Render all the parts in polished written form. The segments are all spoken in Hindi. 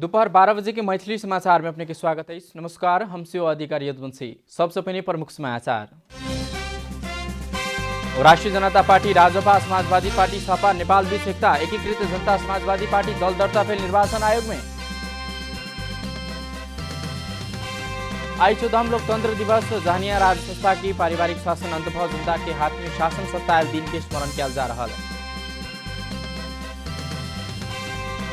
दोपहर 12 बजे के मैथिली समाचार में अपने के स्वागत है। नमस्कार, हम से अधिकारी यदुवंशी। सबसे पहले प्रमुख समाचार। राष्ट्रिय जनता पार्टी, राजपा, समाजवादी पार्टी, सपा, नेपाल बीच एकता। एकीकृत जनता समाजवादी पार्टी दल दर्ता फेल निर्वाचन आयोग में। आई 14वां लोकतंत्र दिवस। जहानिया राज संस्था की पारिवारिक शासन अंतभव जनता के हाथ में शासन सत्ता दिन के स्मरण किया जा रहा है।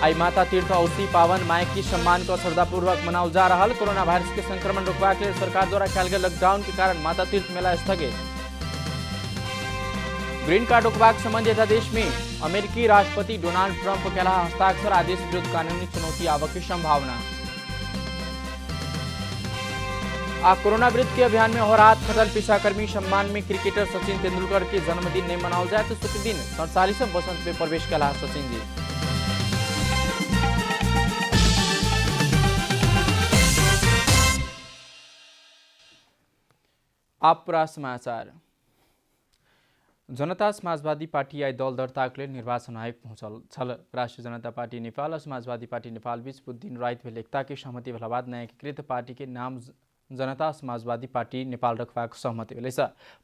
आई माता तीर्थ औसी पावन मायक की सम्मान को श्रद्धापूर्वक मनाओल जा रहा। कोरोना वायरस के संक्रमण रोकबाक लेल सरकार द्वारा कयल गेल लॉकडाउन के कारण माता तीर्थ मेला स्थगित। ग्रीन कार्ड रोकबाक संबंधी अध्यादेश में अमेरिकी राष्ट्रपति डोनाल्ड ट्रंप के हस्ताक्षर। आदेश विरुद्ध कानूनी चुनौती आवक की संभावना। कोरोना विरुद्ध के अभियान में हो रात खटल पेशाकर्मी सम्मान में क्रिकेटर सचिन तेंदुलकर के जन्मदिन नहीं मनाओल जाए तो शुक्र दिन 47वें वसंत में प्रवेश कला सचिन जी। आप पूरा समाचार। जनता समाजवादी पार्टी आई दल दर्ताक लेल निर्वाचन आयोग पहुंचल छल। राष्ट्रिय जनता पार्टी नेपाल और समाजवादी पार्टी नेपाल बीच बुध दिन रात भेल एकता के सहमति भेला बाद नया एकीकृत पार्टी के नाम जनता समाजवादी पार्टी नेपाल रखबाक सहमति भेल।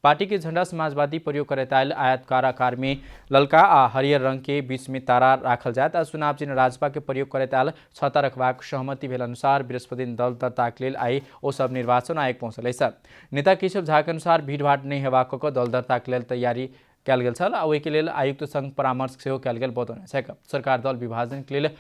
पार्टी के झंडा समाजवादी प्रयोग करैत आयल आयतकार आकार में ललका आ हरियर रंग के बीच में तारा राखल जायत आ चुनाव चिन्ह राजपा के प्रयोग करैत आयल छता रखबाक सहमति भेल अनुसार बृहस्पति दिन दल दर्ताक लेल आई ओ सब निर्वाचन आयोग पहुंचल। नेता केशव झा के अनुसार भीड़भाड़ नहीं हेबाक क दल दर्ताक लेल तैयारी कयल गेल छल आ ओहि के लेल आयुक्त संघ परामर्श सेहो कयल गेल बतौने छै। सरकार दल विभाजन के लेल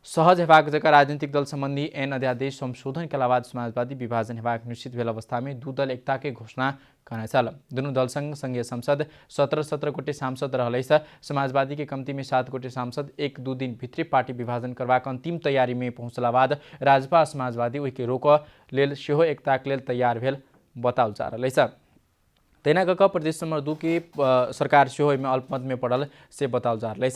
सहज हेबाक जगह राजनीतिक दल संबंधी एन अध्यादेश संशोधन के बाद समाजवादी विभाजन हेबाक निश्चित भेल अवस्था में दू दल एकता के घोषणा करने छल। दुनू दल संग संघीय संसद 17 गोटे सांसद रहलै। समाजवादी के कमती में 7 गोटे सांसद 1-2 दिन भित्रे पार्टी विभाजन करबाक अंतिम तैयारी में पहुंचला बाद राजपा समाजवादी ओहि के रोक लेल सेहो एकताक लेल तैयार भेल बताओल जा रहलै। तेना कऽ प्रदेश नंबर 2 की सरकार सेहो में अल्पमत में पड़ल से बताओल जा रहलै।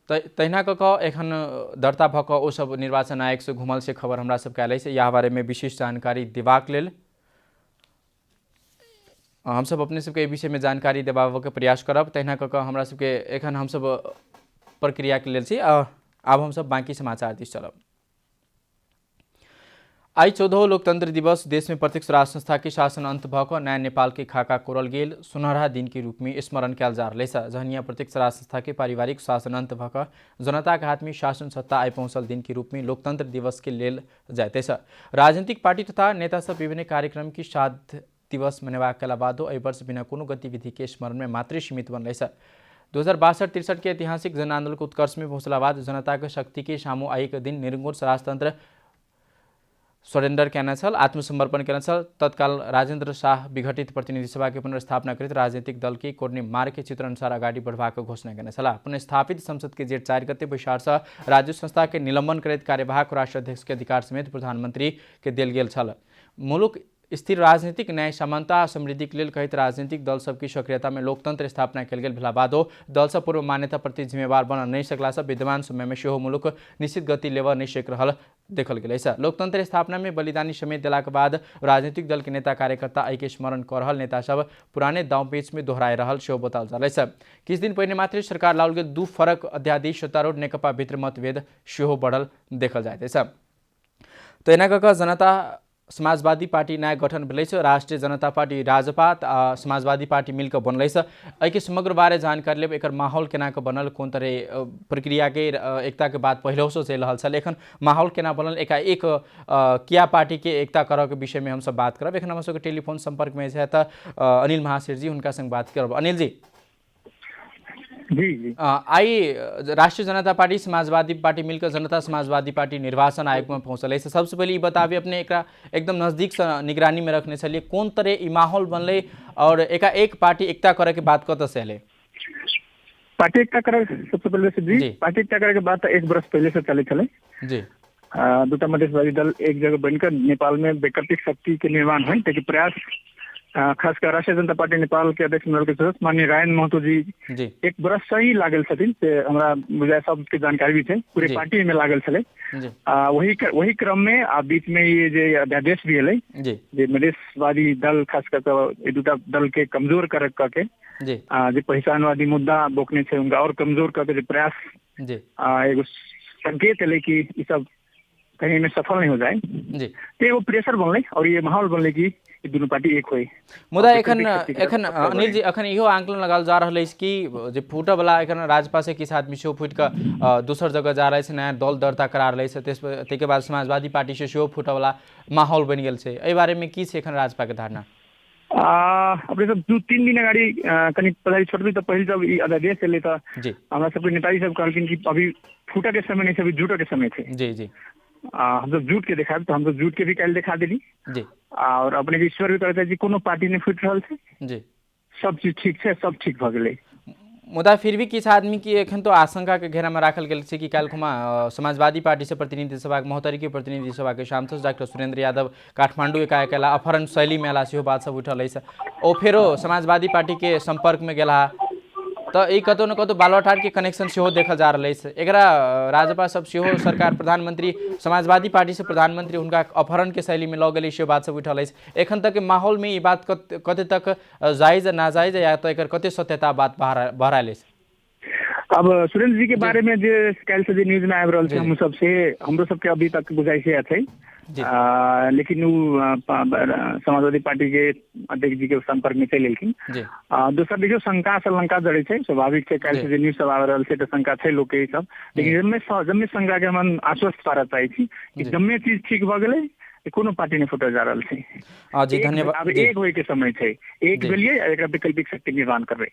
तहिना कऽ एखन दर्ता भऽ ओ सब निर्वाचन आयोग से घुमल से खबर हमरा सबके आयल है। यह बारे में विशेष जानकारी देबाक लेल हम सब अपने सबके एहि विषय में जानकारी देबाक प्रयास करब। तहिना कऽ हमरा सबके एखन हम सब प्रक्रिया के लेल छी। आब हम सब बाकी समाचार दिस चलब। आई 14वां लोकतंत्र दिवस। देश में प्रत्यक्ष राज संस्था के शासन अंत भऽ नया नेपाल के खाका कोरल गेल सुनहरा दिन के रूप में स्मरण कयल जा रहलै। जहनिया प्रत्यक्ष राज संस्था के पारिवारिक शासन अंत भऽ जनता के हाथ में शासन सत्ता आई पहुंचल दिन के रूप में लोकतंत्र दिवस के लेल जाते। राजनीतिक पार्टी तथा नेता सब विभिन्न कार्यक्रम की 7 दिवस मनेबाक कला बादो एहि वर्ष बिना कोनो गतिविधि के स्मरण में मात्र सीमित बनलै। 2062-63 के ऐतिहासिक जन आंदोलन के उत्कर्ष में पहुंचला बाद जनता के शक्ति के सामू आई के दिन निरंकुश राजतंत्र सरेंडर कैना छल, आत्मसमर्पण कैना छल। तत्काल राजेंद्र शाह विघटित प्रतिनिधि सभा के पुनर्स्थापना करते राजनीतिक दल के कोर्ने मार्ग के चित्र अनुसार आगाड़ी बढ़वाक घोषणा कैना छल। पुनर्स्थापित संसद के जेठ 4 गते बैसार राज्य संस्था के निलंबन करैत कार्यवाहक राष्ट्र अध्यक्ष के अधिकार समेत प्रधानमंत्री के देल गेल छल। मुलुक स्थिर राजनीतिक न्याय समानता आ समृद्धि के लेल कहैत राजनीतिक दल सबकी सक्रियता में लोकतंत्र स्थापना कयल गेल भेला बादो दल सब पूर्व मान्यता प्रति जिम्मेवार बन नहीं सकला। विद्यमान समय में सेहो मुलुक निश्चित गति लेवा नहीं सक रहल देखल गेल। लोकतंत्र स्थापना में बलिदानी समेत देला के बाद राजनीतिक दल के नेता कार्यकर्ता आई के स्मरण कर रहल नेता सब पुराने दाव पेच में दोहराए रहल सेहो बताओल जा रहल। किछ दिन पहिने मात्र सरकार लाओल गेल 2 फरक अध्यादेश सत्तारूढ़ नेकपा भित्र मतभेद सेहो बढ़ल देखल जाइत छै। तो एना कऽ जनता समाजवादी पार्टी नया गठन भेलै। राष्ट्रीय जनता पार्टी, राजपा समाजवादी पार्टी मिलकर बनलै। एहि के समग्र बारे जानकारी लेब। एकर माहौल केना के बनल, कोन तरह प्रक्रिया के एकता के बाद पहले से चल रहल छल, एखन माहौल केना बनल, एकाएक किया पार्टी के एकता करऽ के विषय में हम सब बात करब। एखन हम सबके टेलीफोन संपर्क में है तो अनिल महाशेर जी, हुनका संग बात करब। अनिल जी जी आई राष्ट्रीय जनता पार्टी समाजवादी पार्टी मिलकर जनता समाजवादी पार्टी निर्वाचन आयोग में पहुंचल है। सबसे पहले बताबी अपने एकरा एकदम नजदीक से निगरानी में रखने चलिए, कौन तरह ई माहौल बनले और एकाएक पार्टी एकता करे के बात कत से एले? पार्टी एकता करे सबसे पहले से जी पार्टी एकता करे के बात 1 वर्ष पहले से चले जी। दूटा मधेशवादी दल एक जगह बनकर नेपाल में वैकल्पिक शक्ति के निर्माण हुई ताकि प्रयास खासकर राष्ट्रिय जनता पार्टी नेपाल के अध्यक्ष मंडल के सदस्य माननीय रायन महतो जी जी एक बरस से ही लागल छथिन से हमरा बुझाय सबके जानकारी भी है पूरे जी। पार्टी में लागल छले। जी वही क्रम में बीच में ये जे अध्यादेश भी एलै जी जे मधेशवादी दल खासकर के दूटा दल के कमजोर करके जी जो पहचानवादी मुद्दा बोकने छे उनका और कमजोर करके जो प्रयास जी एगो संकेत एलै कि ये सब कहीं में सफल नहीं हो जाए जी। तो वो प्रेशर बनले और ये माहौल बनले कि ये दोनों पार्टी एक होई। मुदा एखन अनिल जी एखन इहो आंकलन लगाल जा रहल अछि कि जे फूटऽ वाला एखन राजपा से किछु आदमी सेहो फूटि कऽ दोसर जगह जा रहल छै, नया दल दर्ता करा रहल छै, ताहिके बाद समाजवादी पार्टी से सेहो फूटऽ वाला माहौल बनि गेल छै। एहि बारेमे की छै एखन राजपा के धारणा? अपने सब 2-3 दिन अगाडि कनि पढ़ाई छोड़बी तो पहले जब ई अध्यादेश एलै तो जी हमरा सबके नेताजी सब कहलखिन कि अभी फूटा के समय नहीं छै, अभी जुटा के समय थे। जी जी हम सब जुट के दिखाएब तो हम सब जुट के भी कल दिखा देली जी और अपने ईश्वर भी कहते जी कोनो पार्टी नहीं फूट रहल छै, जी सब चीज ठीक छै, सब ठीक भ गेलै। मुदा फिर भी किछु आदमी की एखन तो आशंका के घेरा में राखल गेल छै कि काल्हिखुमा समाजवादी पार्टी से प्रतिनिधि सभा महोत्तरी के प्रतिनिधि सभा के सांसद डॉक्टर सुरेंद्र यादव काठमांडू एकाएक अयला, अपहरण शैली में अयला, सेहो बात सब उठल अछि। ओ फेरो समाजवादी पार्टी के संपर्क में गेला तो ई कतौ न कतौ बालुआटार के कनेक्शन सेहो देखल जा रहल अछि। एकरा राजपा सब सेहो सरकार प्रधानमंत्री समाजवादी पार्टी से प्रधानमंत्री हुनका अपहरण के शैली में लऽ गेलै, सेहो बात सब उठल अछि। एखन तक के माहौल में ई बात कते तक जायज नाजायज या तो एकर कते सत्यता बात बहराल अछि? अब सुरेंद्र जी के बारे में जो कल से न्यूज में आबि रहल छै हमरो सबके अभी तक बुझाइ छै छै। लेकिन समाजवादी पार्टी के अध्यक्ष जी के संपर्क में चलि एलखिन। दोसर देखियो शंका से लंका जड़े छै, स्वाभाविक छै, कल से न्यूज सब आ रहल छै तो शंका छै लोग के सब। लेकिन जम्मे शंका के हम आश्वस्त करऽ चाहै छी कि जम्मे चीज ठीक भ गेलै, कोनो पार्टी नहीं फुटल जा रहल छै। जी धन्यवाद। अब एक होय के समय छै, एक भेलिए एकरा वैकल्पिक शक्ति निर्माण करबै।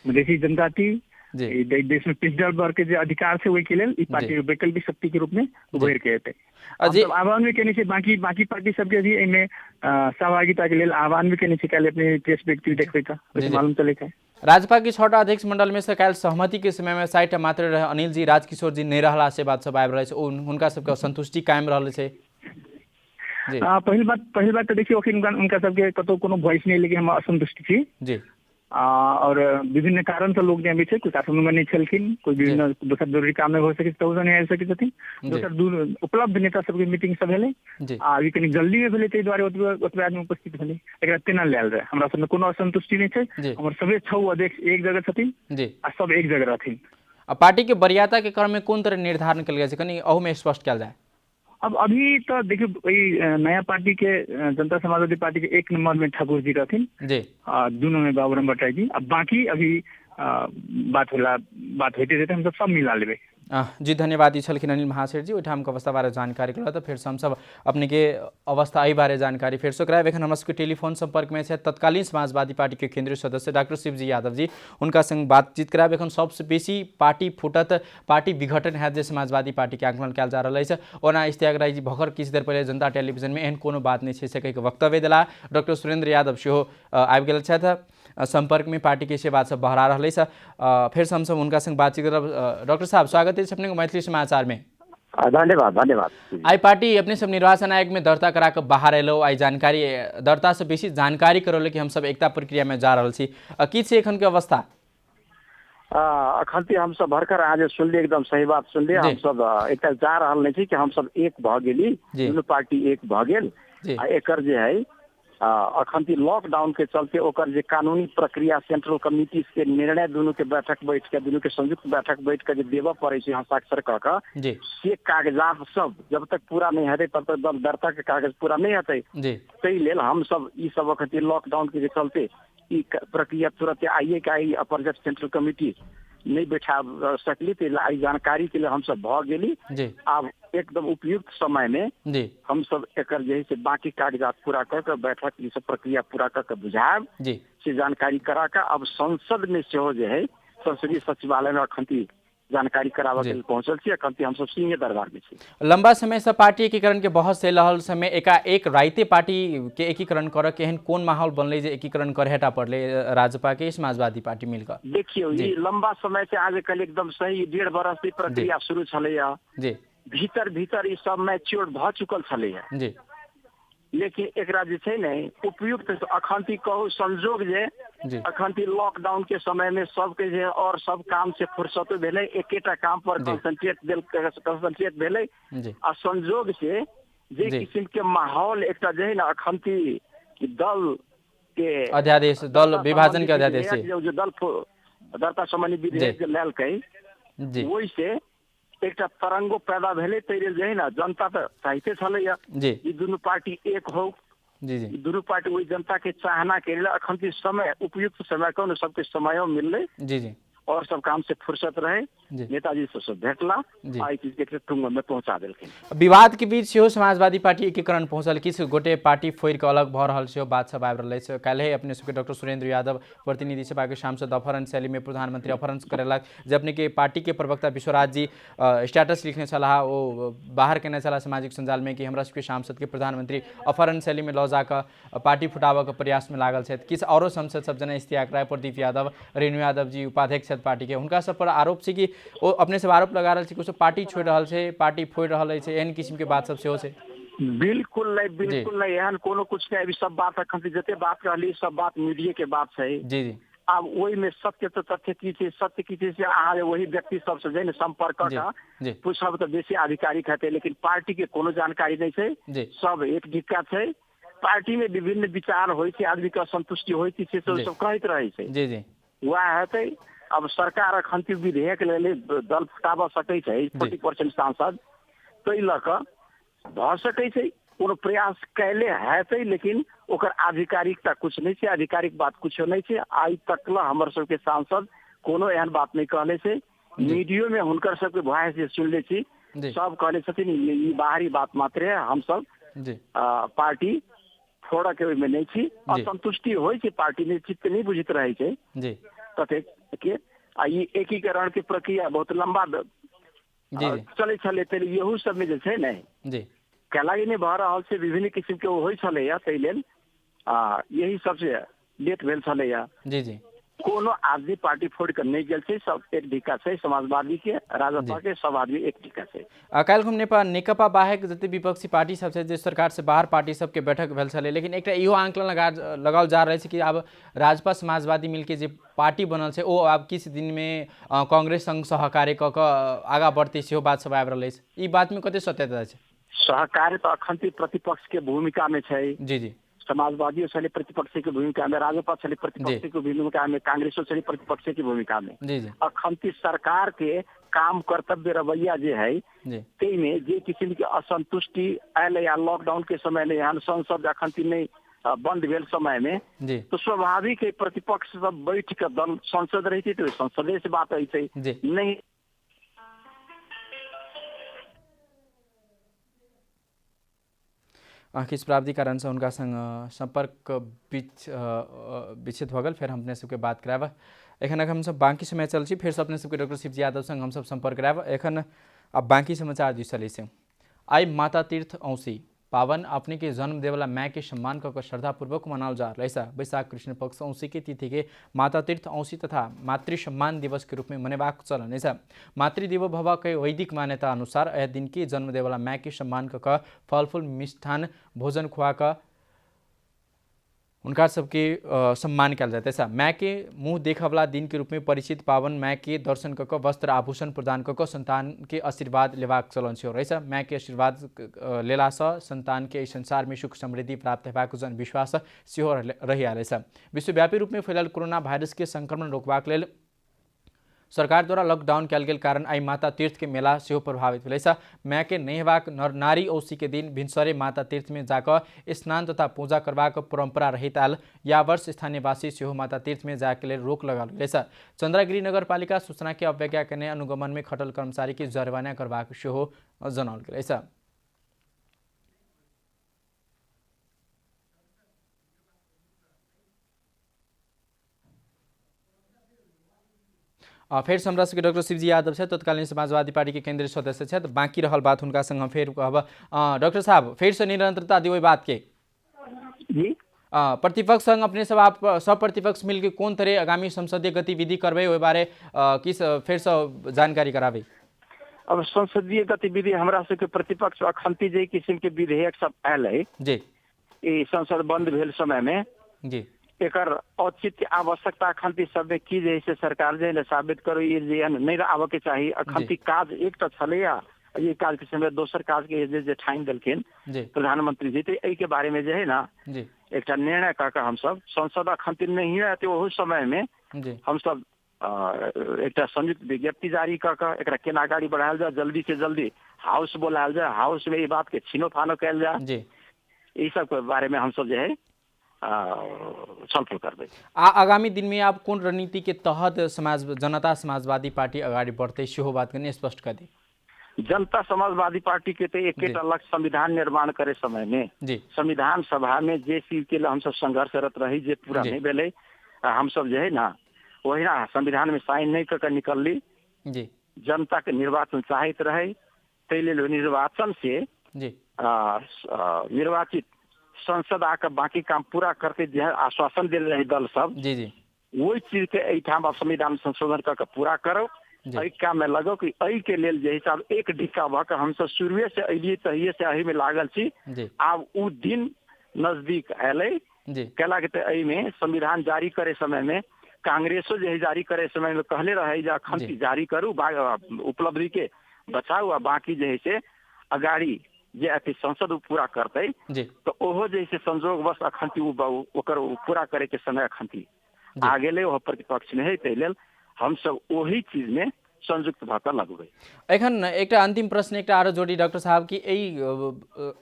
मधेसी जनजाति देश में पिछड़ल वर्ग के जो अधिकार है वही के लेल ई पार्टी वैकल्पिक शक्ति के रूप में उभर के एतै। आह्वान भी केने छै बाकी पार्टी सबके भी एहिमे सहभागिता के लेल आह्वान भी केने छै। कल अपने प्रेस व्यक्ति देखबै तो मालूम चले छै। राजपा की 6टा अध्यक्ष मंडल में से कल सहमति के समय में 60 मात्र रहे। अनिल जी राजकिशोर जी नहीं रहला से बात सब आबि रहल छै, हुनका सबके असंतुष्टि कायम रहल छै। पहिल बात तो देखिए उनका सबके कतौ कोनो वॉइस नहीं, लेकिन हम असंतुष्ट छी जी। और विभिन्न कारण से लोग भी छै, कुछ आश्रम में नहीं छलखिन, कोई विभिन्न दोसर जरूरी काम में हो सके तो नहीं आ सके छथिन, दोसर उपलब्ध नेता सबके मीटिंग सब भेलै आ ई कनी जल्दी में भेलै, ताहि दुआरे ओतबे आदमी उपस्थित भेलै। एकरा तेना लेल रहे हमरा सब में कोनो असंतुष्टि नहीं छै। हमर सबे 6 अध्यक्ष एक जगह छथिन आ सब एक जगह रहथिन। पार्टी के वरीयता के क्रम में कोन तरह निर्धारण कल गेल छै, कनी अहू में स्पष्ट कल जाए? अब अभी तो देखियो वही नया पार्टी के जनता समाजवादी पार्टी के 1 नंबर में ठाकुर जी रहथिन जी, 2 नंबर में बाबूराम भट्टराई जी। अब बाकी अभी बात होते रहते हम सब मिला लेबै। जी धन्यवाद। ई छलखिन अनिल महासेठ जी, ओहिठाम के अवस्था बारे जानकारी कल तो फिर हम सब अपने के अवस्था एहि बारे जानकारी फिर से कराएब। एखन हमरा सबके टेलीफोन संपर्क में छै तत्कालीन समाजवादी पार्टी के केंद्रीय सदस्य डॉक्टर शिवजी यादव जी, हुनका संग बातचीत कराएब। एखन सबसे बेसी पार्टी फुटत, पार्टी विघटन हैत जे समाजवादी पार्टी के आकलन कयल जा रहल अछि। ओना इश्तियाक राय जी भखर किछु देर पहले जनता टेलीविजन में एहन कोनो बात नहीं छै से कहिके वक्तव्य देला। डॉक्टर सुरेंद्र यादव सेहो आबि गेल छथि संपर्क में, पार्टी के से बात सब बहरा रही है। फिर हम सब उनका संग बातचीत करब। डॉक्टर साहब स्वागत है अपने को मैथिली समाचार में। धन्यवाद। आई पार्टी अपने सब निर्वाचन आयोग में दर्ता करा के बाहर एलो, आई जानकारी दर्ता से बेसी जानकारी करल कि हम सब एकता प्रक्रिया में जा रही छी, की छै एखन के अवस्था? अखन हम सब भरकर आज सुनलिए, एकदम सही बात सुनलिए। हम सब एकता जा रहल नहीं छी कि हम सब एक भ गेली, दुनू पार्टी एक भ गेल। एकर जे है अखन लॉकडाउन के चलते ओकर जे कानूनी प्रक्रिया सेंट्रल कमिटी के निर्णय दुनू के बैठक बैठ के, दुनू के संयुक्त बैठक बैठ के देव पड़े छै हस्ताक्षर क के, से कागजात सब जब तक पूरा नहीं हेतै तब तक दर्ता के कागज पूरा नहीं हेतै। ताहि लेल हम सब ई सब अखन लॉकडाउन के चलते ई प्रक्रिया तुरंत आइए के आई अपर जज सेंट्रल कमिटी नहीं बैठा सकली, आई जानकारी के लिए हम सब भ गेली। अब एकदम उपयुक्त समय में हम सब एकर जे है से बाकी कागजात पूरा करके बैठक ई सब प्रक्रिया पूरा करके बुझाएब, से जानकारी करा के अब संसद में सेहो जे है संसदीय सचिवालय में अखन जानकारी कराबे के पहुंचल छी। अखन हम सब सिंह दरबार में छी। लंबा समय से पार्टी एकीकरण के बहस चल रहल समय एकाएक राइते पार्टी के एकीकरण करे के एहन कोन माहौल बनले जे एकीकरण करहेटा पड़ले राजपा के समाजवादी पार्टी मिलकर? देखियो ये लंबा समय से आज कल एकदम सही 1.5 बरस की प्रक्रिया शुरू छलैया। भीतर ई सब मैच्योर भ चुकल छलैया। लेकिन एकरा जे छै ने उपयुक्त अखन कहू संजोग जे अखन लॉकडाउन के समय में सबके जे और सब काम से फुर्सत भेले, एकेटा काम पर कंसंट्रेट भेले आ संजोग से जे किस्म के माहौल एकटा जे है ना अखन दल के अध्यादेश, दल विभाजन के अध्यादेश जो दल दरता संबंधी विधेयक लेलकै वही से एकटा तरंगो पैदा भेले, तैरे जे है ना जनता तो चाहते छलैया ई दुनू पार्टी एक हो, दुनू पार्टी वही जनता के चाहना के लिए अखन समय उपयुक्त समय कौन सबके समय मिलले और सब काम से फुर्सत रहे, नेताजी से सब भेटला आई चीज के टुंग में पहुंचा देलखिन। विवाद के बीच सेहो समाजवादी पार्टी एकीकरण पहुंचल, किस गोटे पार्टी फोड़ के अलग भ रहल सेहो बात सब आबि रहल छै। काल्हि अपने सबके डॉक्टर सुरेंद्र यादव प्रतिनिधि सभा के सांसद अपहरण शैली में प्रधानमंत्री अपहरण करेलक, जब अपने के पार्टी के प्रवक्ता विश्वराज जी स्टेटस लिखने छलाह, वो बाहर केने छलाह सामाजिक संजाल में कि हमरा सबके सांसद के प्रधानमंत्री अपहरण शैली में लऽ जाकऽ पार्टी फुटाबऽ के प्रयास में लागल छथि। किस औरो सांसद सब जेना इश्तियाक राय, प्रदीप यादव, रेणु यादव जी उपाध्यक्ष पार्टी के, हुनका सब पर आरोप छै कि ओ अपने सब आरोप लगा रहल छै कि पार्टी छोड़ रहल छै, पार्टी फोड़ रहल छै, एहन किस्म के बात सब सेहो छै। बिल्कुल नहीं एहन कोनो कुछ नहीं, अभी सब बात अखन जते बात रहली सब बात मीडिया के बात छै। जी अब वही में सत्य तो तथ्य की छै, सत्य की छै से अहाँ वही व्यक्ति सब से जे संपर्क का पूछब तो बेसी आधिकारिक हेतै, लेकिन पार्टी के कोनो जानकारी नहीं छै, सब एक ढिक्का छै। पार्टी में विभिन्न विचार होइ छै, आदमी के असंतुष्टि होइ छै से सब कहैत रहै छै, वह हेतै। अब सरकार अखन विधेयक ले दल फुटाबऽ सकै छै 40% सांसद, ताहि लऽ कऽ भऽ सकै छै कोनो प्रयास कैले हेतै, लेकिन ओकर आधिकारिकता कुछ नहीं छै, आधिकारिक बात कुछ नहीं छै। आइ तक हमर सबके सांसद कोनो एहन बात नहीं कहले छै, मीडियो में हुनकर सबके वॉइस जे सुनले छी सब कहले छथिन ई बाहरी बात मात्र है, हम सब पार्टी फोड़ा के में नहीं छी। असंतुष्टि होइ छै पार्टी में, चित्त नहीं बुझित रहे छै कतेक के आ ई एकीकरण के प्रक्रिया बहुत लंबा चले छले, तैले यहू सब में जे छै ने कैलागी नहीं भऽ रहल छै, विभिन्न किस्म के होइ छलैया, ताहि लेल यही सबसे लेट भेल छलैया। कोनो आदमी पार्टी फोड़ के नहीं गेल छै, सब एक ढिक्का छै, समाजवादी के राजद के सब आदमी एक ढिक्का छै। काल्हि हम नेपाल नेकपा बाहेक जते विपक्षी पार्टी सब छै जे सरकार से बाहर पार्टी सबके बैठक भेल छलै, लेकिन एकटा इहो आंकलन लगाओल जा रहल छै कि आब राजपा समाजवादी मिलके जे पार्टी बनल छै ओ आब किछु दिन में कांग्रेस संग सहकार्य कऽ कऽ आगाँ बढ़तै, सेहो बात सब आबि रहल अछि। ई बात में कते सत्यता छै? सहकार्य तो अखन प्रतिपक्ष के भूमिका में छै, समाजवादी छले प्रतिपक्ष की भूमिका में, राजपा छले प्रतिपक्ष की भूमिका में, कांग्रेसो छले प्रतिपक्ष की भूमिका में। अखन सरकार के काम कर्तव्य रवैया जे है ते में जे किस्म के असंतुष्टि आयल या लॉकडाउन के समय में यहाँ संसद अखन नहीं बंद भेल समय में, तो स्वाभाविक है प्रतिपक्ष सब बैठ के दल संसद रही तो संसदे से बात है नहीं। किस प्रावधिक कारण से उनका संग संपर्क विच्छेद हो गल, फिर हम अपने सबके बात कराब। एखन हम सब बाकी समय चल छी, फिर से अपने सबके डॉक्टर शिवजी यादव संग हम सब संपर्क कराब। एखन अब बाकी समाचार दिस चली से आई माता तीर्थ औसी पावन अपने के जन्म देवला माँ के सम्मान कर श्रद्धापूर्वक मनाल जा रहा है। वैशाख कृष्ण पक्ष औसी के तिथि के माता तीर्थ औसी तथा मातृ सम्मान दिवस के रूप में मनेबाक चलन है। मातृदेवो भव के वैदिक मान्यता अनुसार यह दिन के जन्म देवला माँ के सम्मान कर फल फूल मिष्ठान भोजन खुआ कर उनका सबके सम्मान किया जाता है। माँ के मुँह देखवला दिन के रूप में परिचित पावन माँ के दर्शन कर वस्त्र आभूषण प्रदान कर संतान के आशीर्वाद लेवाक चलन से रहेछ। माँ के आशीर्वाद लेला से संतान के संसार में सुख समृद्धि प्राप्त होबाक जन विश्वास सेहो रही आएल। विश्वव्यापी रूप में फैलल कोरोना भाइरस के संक्रमण रोकबाक लेल सरकार द्वारा लॉकडाउन कल गेल कारण आई माता तीर्थ के मेला सेहो प्रभावित भेल। माँ के नहेबाक नर नारी औसी के दिन भिनसरे माता तीर्थ में जाकर स्नान तथा पूजा करबाक परंपरा रहित आल। या वर्ष स्थानीयवासी सेहो माता तीर्थ में जाके लेल रोक लगा गेल। चंद्रगिरी नगरपालिका सूचना के अवज्ञा करने अनुगमन में खटल कर्मचारी के जरिवाना करबाक सेहो जनाओल गेल। फिर से हमरा सबके डॉक्टर शिवजी यादव है, तत्कालीन समाजवादी पार्टी के केंद्रीय सदस्य है, तो बाकी रहल बात उनका संग हम फिर कहब। डॉक्टर साहब फिर से निरंतरता दी बात के जी प्रतिपक्ष संग अपने सब आप सब प्रतिपक्ष मिलकर कौन तरह आगामी संसदीय गतिविधि करबे ओहि बारे किस फिर से जानकारी कराबे। अब संसदीय गतिविधि हमरा सबके प्रतिपक्ष अखंती जे किस्म के विधेयक सब आयल है जी ई संसद बंद भेल समय में जी एकर औचित्य आवश्यकता अखंती सब में की जे से सरकार जे साबित करो ये जे नहीं आबे के चाहिए अखंती काज एक तो छलैया ये काज के समय दोसर काज के जे ठाइन देलखिन प्रधानमंत्री जी तो एहि के बारे में जे है ना जी एक निर्णय करके हम सब संसद अखंती नहीं रहते ओहो समय में हम सब एक संयुक्त विज्ञप्ति जारी करके एक केना अगाडि बढ़ायल जाए जल्दी से जल्दी हाउस बोलायल जाए हाउस में ये बात के छीनो फानो कयल जाए ये सब के बारे में हम सब जो है छलफल करबै। आगामी दिन में आप कौन रणनीति के तहत जनता समाजवादी पार्टी अगाडि बढ़ते सेहो बात करने स्पष्ट कर दी। जनता समाजवादी पार्टी के तो एक लक्ष्य संविधान निर्माण करे समय में संविधान सभा में जे चीज के लिए हम सब संघर्षरत रही जे पूरा नहीं भेले हम सब जो है ना वही ना संविधान में साइन नहीं करके निकलली जनता के निर्वाचन चाहिए रहे ते निर्वाचन से निर्वाचित संसद आकर बाकी काम पूरा करके जो है आश्वासन दे रहे दल सब वही चीज के एठाम संविधान संशोधन करके पूरा करो काम में लगो कि एहि के लेल जे हिसाब एक ढिक्का भऽ के हम सब शुरुए से अलिए तहिए से एहि में लागल छी आब उ दिन नजदीक एले केला के एहि में संविधान जारी करे समय में कांग्रेसो जे जारी करे समय में कहले रहे जे अखंती जारी करू उपलब्धि के बचाऊ आ बाकी जे है से अगाड़ी जे अथी संसद पूरा करते तो ओहो जैसे संजोग बस अखंती ओकर पूरा करे के समय अखंती आ गेले ओह प्रतिपक्ष में है तै लेल हम सब वही चीज में संयुक्त भाकर लगबै। एखन एक अंतिम प्रश्न एक आरो जोड़ी डॉक्टर साहब की यही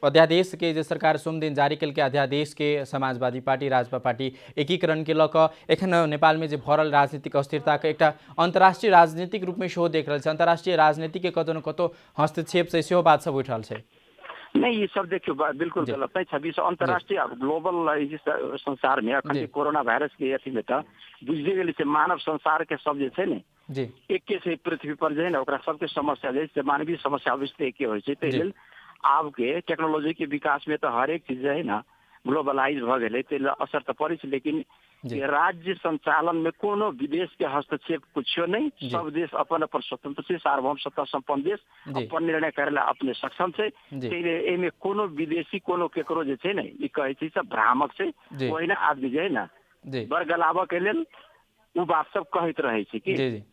अध्यादेश के जो सरकार सोम दिन जारी कल के अध्यादेश के समाजवादी पार्टी राजपा पार्टी एकीकरण के लक एखन नेपाल में जो भरल राजनीतिक अस्थिरता के एक अंतर्राष्ट्रीय राजनीतिक रूप में सेहो देख रहा है अंतर्राष्ट्रीय राजनीति के कतौ न कतौ हस्तक्षेप से सेहो बात सब उठ रहा है। नहीं ये सब देखियो बिल्कुल गलत है। 26 अंतर्राष्ट्रीय ग्लोबल संसार में अखन कोरोना वायरस के अथी में तो बुझे गेल से मानव संसार के सब जे छै ने एक के से पृथ्वी पर जे है ना ओकरा सबके समस्या जैसे मानवीय समस्या अवश्य एक होइ छै। तै लेल आब के टेक्नोलॉजी के विकास में तो हर एक चीज है ना ग्लोबलाइज भ गेलै तै लेल असर तो पड़े छै लेकिन राज्य संचालन में कोनो विदेश के हस्तक्षेप कुछ नहीं सब देश अपन अपन स्वतंत्र से सार्वभौम सत्ता संपन्न देश अपन निर्णय करे अपने सक्षम छै। एमे कोनो विदेशी कोनो केकरो जे छै ने ई कहै छै सब भ्रामक छै ओहि ना आदमी जे है ना बरगलाबा के लेल उ बात सब कहैत रहे छै कि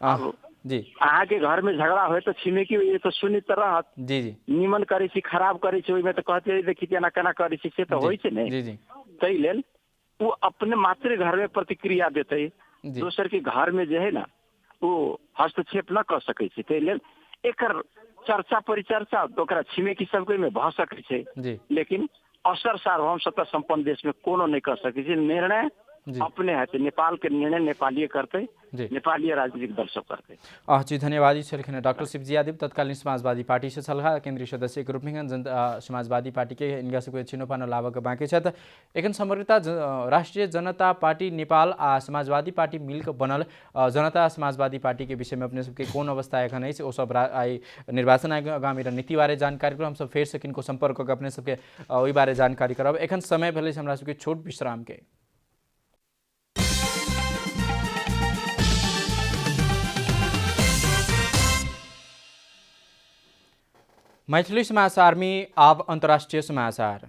अहाँ के घर में झगड़ा हो तो छिमेकी ये तो सुनी तो रहत निमन करे छी खराब करे छी ओहि में तो कहते देखी केना केना करे छी से तो होइ छै ने तै लेल वो अपने मात्र घर में प्रतिक्रिया देते दोसर के घर में जो है ना वो हस्तक्षेप न कर सके छै। तै लेल एकर चर्चा परिचर्चा ओकरा छिमेकी सबके में भ सके छै लेकिन असर सार्वभौम सत्ता संपन्न देश में कोनो नहीं कर सके छै। निर्णय अपने है नेपाल के निर्णय नेपाली करते नेपाली राजनीतिक दल सब करते। जी धन्यवाद जी डॉक्टर शिवजी यादव तत्कालीन समाजवादी पार्टी से सलाह केंद्रीय सदस्य के रूप में समाजवादी पार्टी के इनका सबके छिनोफानो लाभक बाँकी छ। एखन समग्रता राष्ट्रीय जनता पार्टी नेपाल आ समाजवादी पार्टी मिलकर बनल जनता समाजवादी पार्टी के विषय में अपने सबके कौन अवस्था एखन है वो सब आई निर्वाचन आयोग आगामी रणनीति बारे जानकारी हम सब फेर से किनको संपर्क करके अपने सबके वही बारे जानकारी करब। एखन समय भेल हमरा सबके छोट विश्राम के। मैथिली समाचार में अब अंतर्राष्ट्रीय समाचार।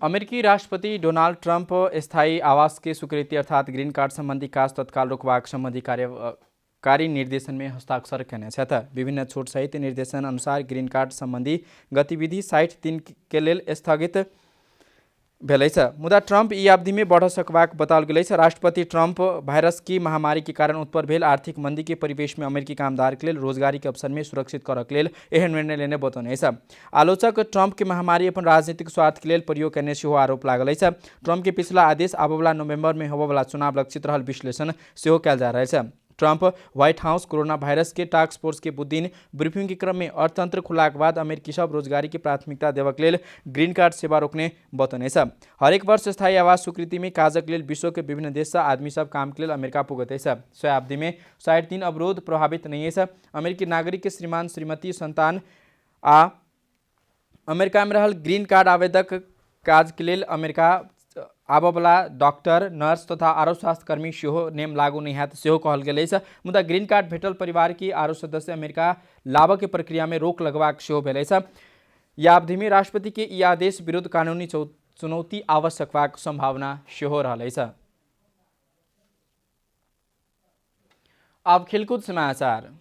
अमेरिकी राष्ट्रपति डोनाल्ड ट्रंप स्थायी आवास के स्वीकृति अर्थात ग्रीन कार्ड संबंधी काज तत्काल रोकबाक संबंधी कार्यकारी निर्देशन में हस्ताक्षर केने छथि। विभिन्न छूट सहित निर्देशन अनुसार ग्रीन कार्ड संबंधी गतिविधि 60 दिन के लेल स्थगित भेलै छ। मुदा ट्रंप ई अवधि में बढ़ सकबाक बताओल गेलै छ। राष्ट्रपति ट्रंप वायरस की महामारी के कारण उत्पन्न भेल आर्थिक मंदी के परिवेश में अमेरिकी कामदार के लेल रोजगारी के अवसर में सुरक्षित करक लेल एहन निर्णय लेने बतौने छ। आलोचक ट्रंप के महामारी अपन राजनीतिक स्वार्थ के लेल प्रयोग करने सेहो आरोप लागल छ। ट्रंप के पिछला आदेश आबवला नवंबर में होबवला चुनाव लक्षित रहल विश्लेषण सेहो कयल जा रहल छ। Trump white house corona virus के टास्क फोर्स के बुद्धिन ब्रीफिंग के क्रम में अर्थतंत्र खुला के बाद अमेरिकी सब रोजगारी की प्राथमिकता देवक लेल ग्रीन कार्ड सेवा रोकने बतने हरेक वर्ष स्थायी आवास स्वीकृति में काजक लेल विश्व के विभिन्न देश से आदमी सब काम के लिए अमेरिका पुगते शताब्दी में 3.5 अवरोध प्रभावित नहीं है। अमेरिकी नागरिक के श्रीमान श्रीमती संतान आ अमेरिका में रहल ग्रीन कार्ड आवेदक काज के लेल अमेरिका आबवला डॉक्टर नर्स तथा आरो स्वास्थ्यकर्मी सेहो नेम लागू नहीं हैत सेहो कहल गेल अछि। मुदा ग्रीन कार्ड भेटल परिवार की आरो सदस्य अमेरिका लाभ के प्रक्रिया में रोक लगवाक सेहो भेल अछि। या अवधि में राष्ट्रपति के ई आदेश विरुद्ध कानूनी चुनौती आवश्यकवाक संभावना सेहो रहल अछि। अब खेलकूद समाचार।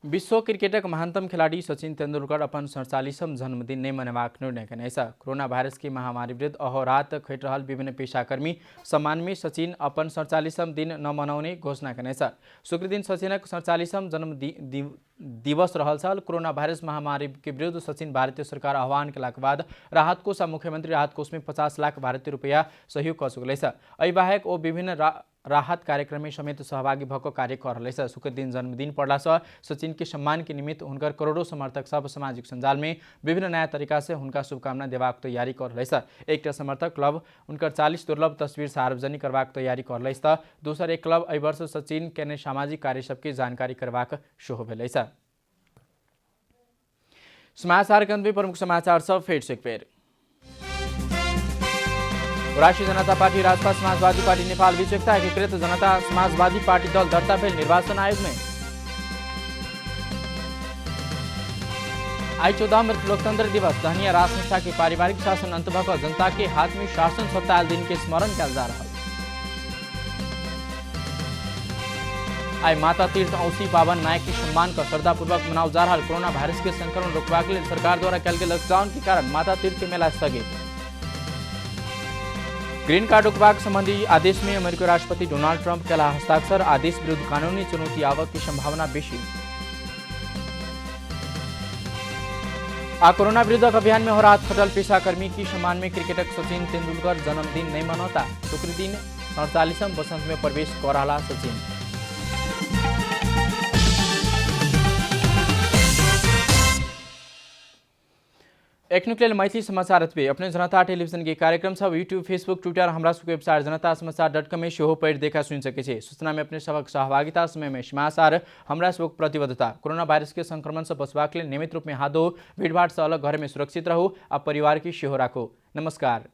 विश्व क्रिकेटक महानतम खिलाड़ी सचिन तेंदुलकर अपन 47वां जन्मदिन नहीं मनेबाक निर्णय केने अछि। कोरोना वायरस की महामारी विरुद्ध अहोरात खटि रहल विभिन्न पेशाकर्मी सम्मान में सचिन अपन 47वां दिन न मनाउने घोषणा केने अछि। शुक्र दिन सचिनक 47वां जन्म दिवस रहल छल। कोरोना वायरस महामारी के विरुद्ध सचिन भारतीय सरकार आह्वान केलाक बाद राहत कोष आ मुख्यमंत्री राहत कोष में 50 लाख भारतीय रुपैया सहयोग कऽ चुकल अछि। एहि बाहेक ओ विभिन्न राहत कार्यक्रम में समेत सहभागी भऽ कार्य कर रहल अछि। शुक्र दिन जन्मदिन पड़ला से सचिन के सम्मान के निमित्त हुनकर करोड़ों समर्थक सब सामाजिक संजाल में विभिन्न नया तरीका से हुनका शुभकामना देबाक तैयारी कर रहल अछि। एकटा समर्थक क्लब हुनकर 40 दुर्लभ तस्वीर सार्वजनिक करबाक तैयारी कर रहल अछि तऽ दोसर एक क्लब एहि वर्ष सचिन केने सामाजिक कार्य सबके जानकारी करबाक सेहो भेल अछि। समाचार के अंत में प्रमुख समाचार सब फेर से एक बेर। राष्ट्रिय जनता पार्टी राजपा समाजवादी पार्टी नेपाल बीच एकता एकीकृत जनता समाजवादी पार्टी दल दर्ता भेल निर्वाचन आयोग में। आई 14 मार्च लोकतंत्र दिवस दहनिया राज संस्था के पारिवारिक शासन अंत भऽ जनता के हाथ में शासन सत्ता दिन के स्मरण कयल जा रहा। आई माता तीर्थ औसी पावन नायक के सम्मान का श्रद्धापूर्वक मनाओ जा रहा। कोरोना वायरस के संक्रमण रोकबाक लेल सरकार द्वारा कयल गेल लॉकडाउन के कारण माता तीर्थ के मेला स्थगित। ग्रीन कार्ड रोकबाक संबंधी आदेश में अमेरिकी राष्ट्रपति डोनाल्ड ट्रंप के हस्ताक्षर। आदेश विरुद्ध कानूनी चुनौती आवक की संभावना बेसी। कोरोना विरुद्धक अभियान में हो रात खटल पेशाकर्मी की सम्मान में क्रिकेटक सचिन तेंदुलकर जन्मदिन नहीं मनौता। शुक्र दिन 48वां वसंत में प्रवेश कर रहा सचिन। एक नुकलेल मैथिली समाचार पे अपने जनता टेलीविजन के कार्यक्रम सब यूट्यूब फेसबुक ट्विटर हमरा सबके वेबसाइट जनता समाचार.com में सेहो पढ़ि देखा सुनि सके छी। सूचना में अपने सबक सहभागिता समय में समाचार हमरा सबक प्रतिबद्धता। कोरोना वायरस के संक्रमण से बचबाक लेल नियमित रूप में हाथ धो भीड़भाड़ से अलग घर में सुरक्षित रहू आ परिवार की सेहो राखू। नमस्कार।